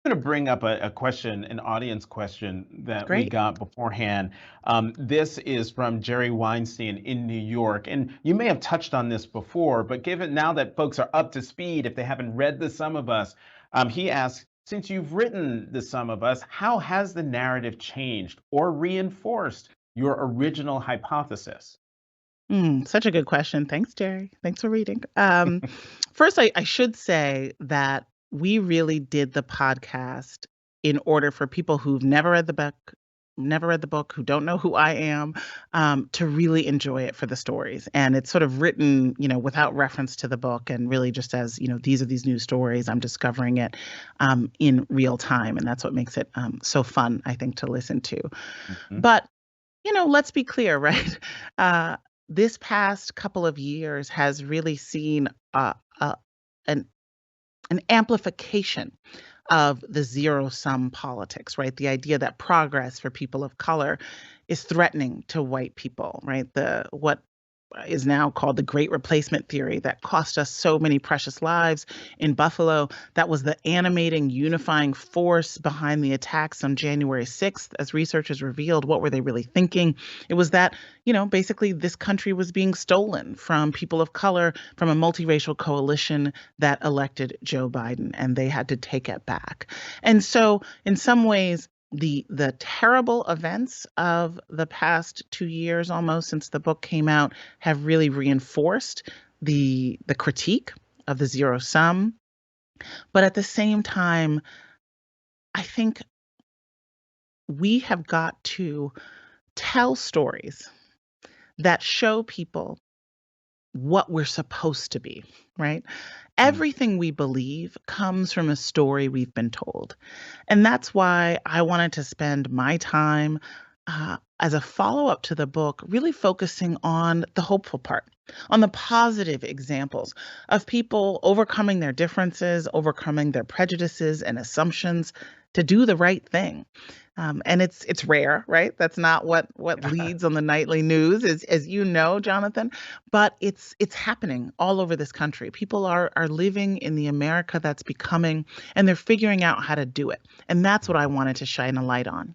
I'm going to bring up a question, an audience question that we Great. got beforehand. This is from Jerry Weinstein in New York. And you may have touched on this before, but given now that folks are up to speed, if they haven't read The Sum of Us, he asks, since you've written The Sum of Us, how has the narrative changed or reinforced your original hypothesis? Such a good question. Thanks, Jerry. Thanks for reading. First, I should say that we really did the podcast in order for people who've never read the book, who don't know who I am, to really enjoy it for the stories. And it's sort of written, without reference to the book and really just as, these are these new stories. I'm discovering it in real time. And that's what makes it so fun, I think, to listen to. Mhm. But let's be clear, right? Uh, this past couple of years has really seen an an amplification of the zero sum politics, right? The idea that progress for people of color is threatening to white people, right? The what is now called the Great Replacement Theory that cost us so many precious lives in Buffalo. That was the animating, unifying force behind the attacks on January 6th. As researchers revealed, what were they really thinking? It was that, basically this country was being stolen from people of color, from a multiracial coalition that elected Joe Biden, and they had to take it back. And so, in some ways, the terrible events of the past 2 years almost since the book came out have really reinforced the critique of the zero sum. But at the same time, I think we have got to tell stories that show people what we're supposed to be, right? Mm. Everything we believe comes from a story we've been told. And that's why I wanted to spend my time as a follow up to the book, really focusing on the hopeful part, on the positive examples of people overcoming their differences, overcoming their prejudices and assumptions to do the right thing. And it's rare, right? That's not what leads on the nightly news, as you know, Jonathan. But it's happening all over this country. People are living in the America that's becoming, and they're figuring out how to do it. And that's what I wanted to shine a light on.